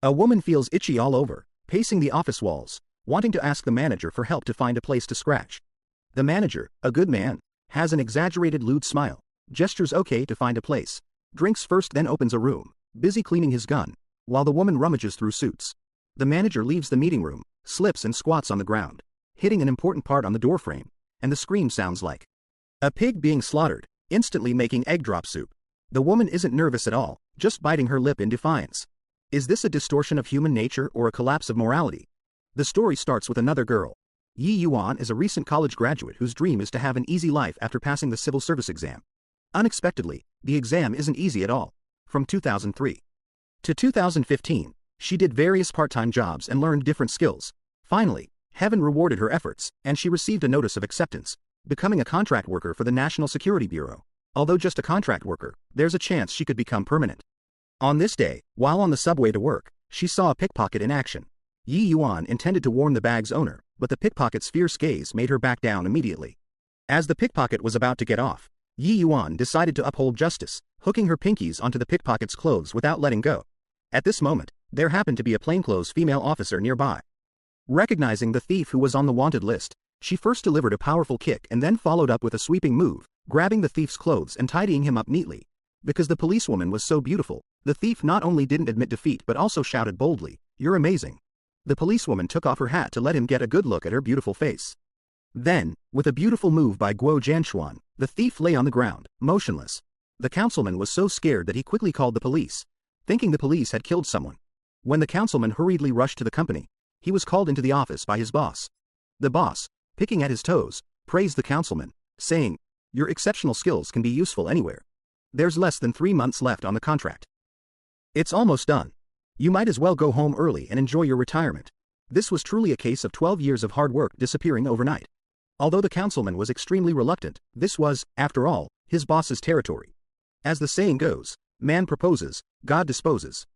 A woman feels itchy all over, pacing the office walls, wanting to ask the manager for help to find a place to scratch. The manager, a good man, has an exaggerated lewd smile, gestures okay to find a place, drinks first then opens a room, busy cleaning his gun, while the woman rummages through suits. The manager leaves the meeting room, slips and squats on the ground, hitting an important part on the doorframe, and the scream sounds like a pig being slaughtered, instantly making egg drop soup. The woman isn't nervous at all, just biting her lip in defiance. Is this a distortion of human nature or a collapse of morality? The story starts with another girl. Yi Yuan is a recent college graduate whose dream is to have an easy life after passing the civil service exam. Unexpectedly, the exam isn't easy at all. From 2003 to 2015, she did various part-time jobs and learned different skills. Finally, heaven rewarded her efforts, and she received a notice of acceptance, becoming a contract worker for the National Security Bureau. Although just a contract worker, there's a chance she could become permanent. On this day, while on the subway to work, she saw a pickpocket in action. Yi Yuan intended to warn the bag's owner, but the pickpocket's fierce gaze made her back down immediately. As the pickpocket was about to get off, Yi Yuan decided to uphold justice, hooking her pinkies onto the pickpocket's clothes without letting go. At this moment, there happened to be a plainclothes female officer nearby. Recognizing the thief who was on the wanted list, she first delivered a powerful kick and then followed up with a sweeping move, grabbing the thief's clothes and tidying him up neatly. Because the policewoman was so beautiful, the thief not only didn't admit defeat but also shouted boldly, "You're amazing." The policewoman took off her hat to let him get a good look at her beautiful face. Then, with a beautiful move by Guo Jianshuan, the thief lay on the ground, motionless. The councilman was so scared that he quickly called the police, thinking the police had killed someone. When the councilman hurriedly rushed to the company, he was called into the office by his boss. The boss, picking at his toes, praised the councilman, saying, "Your exceptional skills can be useful anywhere. There's less than 3 months left on the contract. It's almost done. You might as well go home early and enjoy your retirement." This was truly a case of 12 years of hard work disappearing overnight. Although the councilman was extremely reluctant, this was, after all, his boss's territory. As the saying goes, man proposes, God disposes.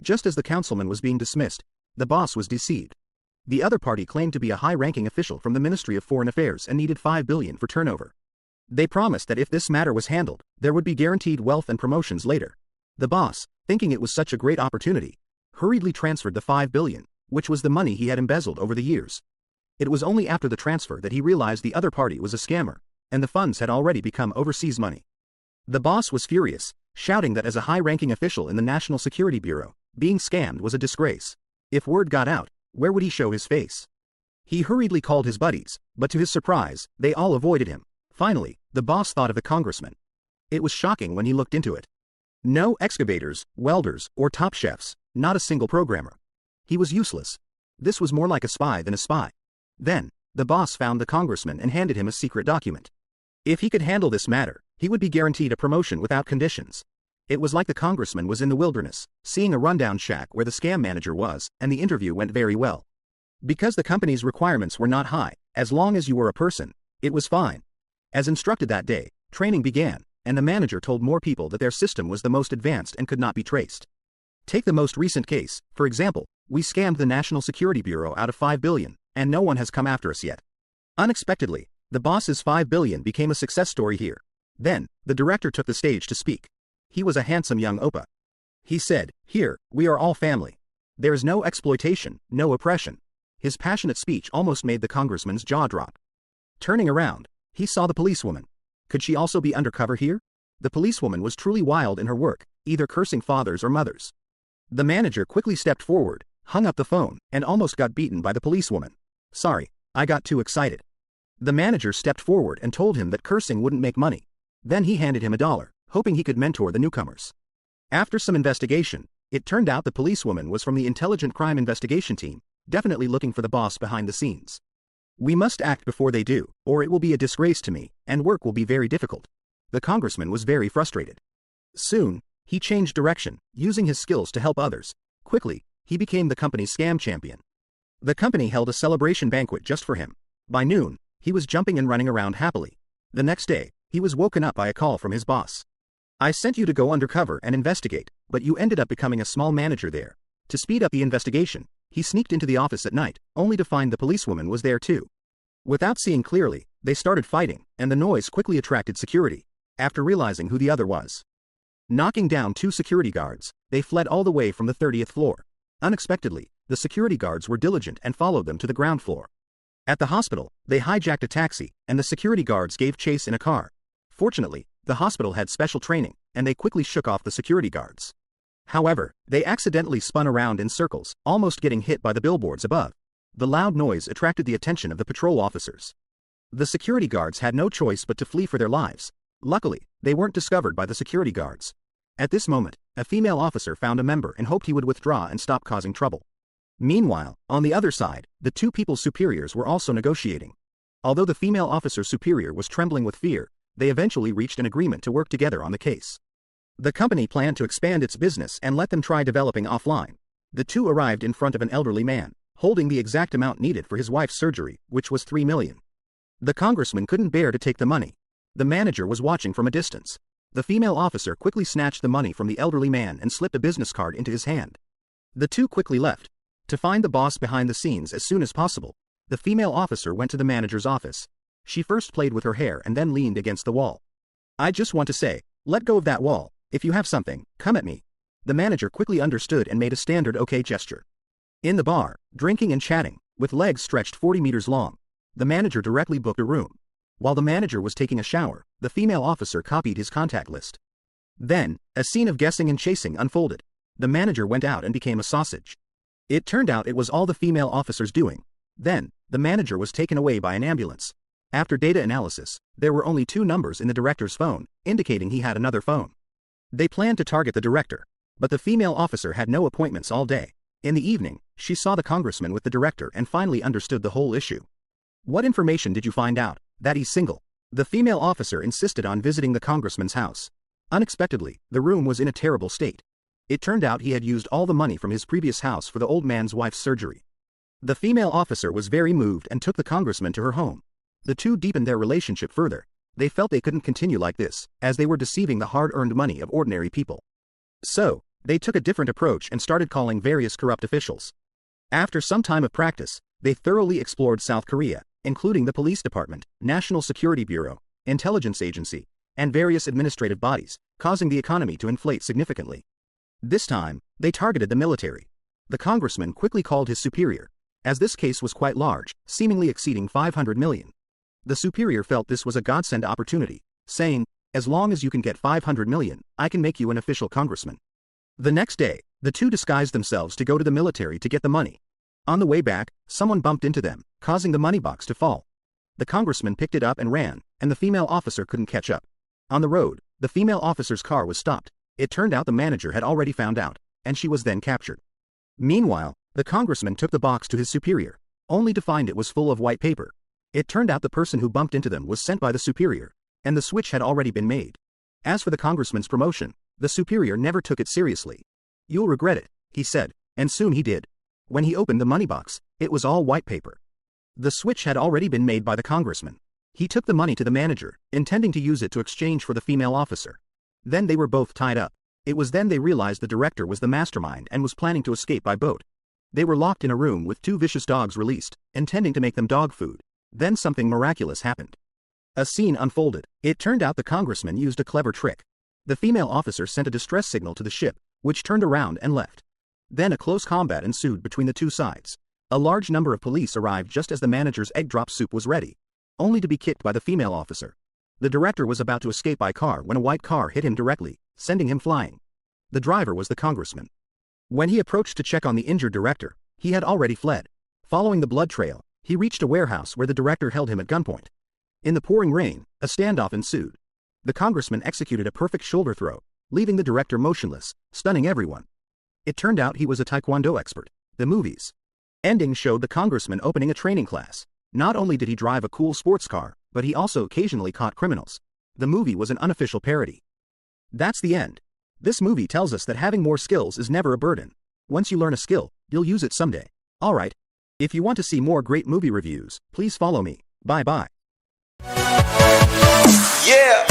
Just as the councilman was being dismissed, the boss was deceived. The other party claimed to be a high-ranking official from the Ministry of Foreign Affairs and needed $5 billion for turnover. They promised that if this matter was handled, there would be guaranteed wealth and promotions later. The boss, thinking it was such a great opportunity, hurriedly transferred the $5 billion, which was the money he had embezzled over the years. It was only after the transfer that he realized the other party was a scammer, and the funds had already become overseas money. The boss was furious, shouting that as a high-ranking official in the National Security Bureau, being scammed was a disgrace. If word got out, where would he show his face? He hurriedly called his buddies, but to his surprise, they all avoided him. Finally, the boss thought of the congressman. It was shocking when he looked into it. No excavators, welders, or top chefs, not a single programmer. He was useless. This was more like a spy than a spy. Then, the boss found the congressman and handed him a secret document. If he could handle this matter, he would be guaranteed a promotion without conditions. It was like the congressman was in the wilderness, seeing a rundown shack where the scam manager was, and the interview went very well. Because the company's requirements were not high, as long as you were a person, it was fine. As instructed that day, training began, and the manager told more people that their system was the most advanced and could not be traced. Take the most recent case, for example, we scammed the National Security Bureau out of $5 billion, and no one has come after us yet. Unexpectedly, the boss's $5 billion became a success story here. Then, the director took the stage to speak. He was a handsome young oppa. He said, "Here, we are all family. There is no exploitation, no oppression." His passionate speech almost made the congressman's jaw drop. Turning around, he saw the policewoman. Could she also be undercover here? The policewoman was truly wild in her work, either cursing fathers or mothers. The manager quickly stepped forward, hung up the phone, and almost got beaten by the policewoman. "Sorry, I got too excited." The manager stepped forward and told him that cursing wouldn't make money. Then he handed him $1, hoping he could mentor the newcomers. After some investigation, it turned out the policewoman was from the Intelligent Crime Investigation Team, definitely looking for the boss behind the scenes. "We must act before they do, or it will be a disgrace to me, and work will be very difficult." The congressman was very frustrated. Soon, he changed direction, using his skills to help others. Quickly, he became the company's scam champion. The company held a celebration banquet just for him. By noon, he was jumping and running around happily. The next day, he was woken up by a call from his boss. "I sent you to go undercover and investigate, but you ended up becoming a small manager there." To speed up the investigation, he sneaked into the office at night, only to find the policewoman was there too. Without seeing clearly, they started fighting, and the noise quickly attracted security. After realizing who the other was, knocking down 2 security guards, they fled all the way from the 30th floor. Unexpectedly, the security guards were diligent and followed them to the ground floor. At the hospital, they hijacked a taxi, and the security guards gave chase in a car. Fortunately, the hospital had special training, and they quickly shook off the security guards. However, they accidentally spun around in circles, almost getting hit by the billboards above. The loud noise attracted the attention of the patrol officers. The security guards had no choice but to flee for their lives. Luckily, they weren't discovered by the security guards. At this moment, a female officer found a member and hoped he would withdraw and stop causing trouble. Meanwhile, on the other side, the two people's superiors were also negotiating. Although the female officer's superior was trembling with fear, they eventually reached an agreement to work together on the case. The company planned to expand its business and let them try developing offline. The two arrived in front of an elderly man, holding the exact amount needed for his wife's surgery, which was $3 million. The congressman couldn't bear to take the money. The manager was watching from a distance. The female officer quickly snatched the money from the elderly man and slipped a business card into his hand. The two quickly left. To find the boss behind the scenes as soon as possible, the female officer went to the manager's office. She first played with her hair and then leaned against the wall. "I just want to say, let go of that wall. If you have something, come at me." The manager quickly understood and made a standard okay gesture. In the bar, drinking and chatting, with legs stretched 40 meters long, the manager directly booked a room. While the manager was taking a shower, the female officer copied his contact list. Then, a scene of guessing and chasing unfolded. The manager went out and became a sausage. It turned out it was all the female officer's doing. Then, the manager was taken away by an ambulance. After data analysis, there were only 2 numbers in the director's phone, indicating he had another phone. They planned to target the director, but the female officer had no appointments all day. In the evening, she saw the congressman with the director and finally understood the whole issue. "What information did you find out? That he's single?" The female officer insisted on visiting the congressman's house. Unexpectedly, the room was in a terrible state. It turned out he had used all the money from his previous house for the old man's wife's surgery. The female officer was very moved and took the congressman to her home. The two deepened their relationship further. They felt they couldn't continue like this, as they were deceiving the hard-earned money of ordinary people. So, they took a different approach and started calling various corrupt officials. After some time of practice, they thoroughly explored South Korea, including the police department, National Security Bureau, intelligence agency, and various administrative bodies, causing the economy to inflate significantly. This time, they targeted the military. The congressman quickly called his superior, as this case was quite large, seemingly exceeding 500 million. The superior felt this was a godsend opportunity, saying, "As long as you can get 500 million, I can make you an official congressman." The next day, the two disguised themselves to go to the military to get the money. On the way back, someone bumped into them, causing the money box to fall. The congressman picked it up and ran, and the female officer couldn't catch up. On the road, the female officer's car was stopped. It turned out the manager had already found out, and she was then captured. Meanwhile, the congressman took the box to his superior, only to find it was full of white paper. It turned out the person who bumped into them was sent by the superior, and the switch had already been made. As for the congressman's promotion, the superior never took it seriously. "You'll regret it," he said, and soon he did. When he opened the money box, it was all white paper. The switch had already been made by the congressman. He took the money to the manager, intending to use it to exchange for the female officer. Then they were both tied up. It was then they realized the director was the mastermind and was planning to escape by boat. They were locked in a room with 2 vicious dogs released, intending to make them dog food. Then something miraculous happened. A scene unfolded. It turned out the congressman used a clever trick. The female officer sent a distress signal to the ship, which turned around and left. Then a close combat ensued between the two sides. A large number of police arrived just as the manager's egg drop soup was ready, only to be kicked by the female officer. The director was about to escape by car when a white car hit him directly, sending him flying. The driver was the congressman. When he approached to check on the injured director, he had already fled. Following the blood trail, he reached a warehouse where the director held him at gunpoint. In the pouring rain, a standoff ensued. The congressman executed a perfect shoulder throw, leaving the director motionless, stunning everyone. It turned out he was a taekwondo expert. The movie's ending showed the congressman opening a training class. Not only did he drive a cool sports car, but he also occasionally caught criminals. The movie was an unofficial parody. That's the end. This movie tells us that having more skills is never a burden. Once you learn a skill, you'll use it someday. Alright. If you want to see more great movie reviews, please follow me. Bye bye. Yeah.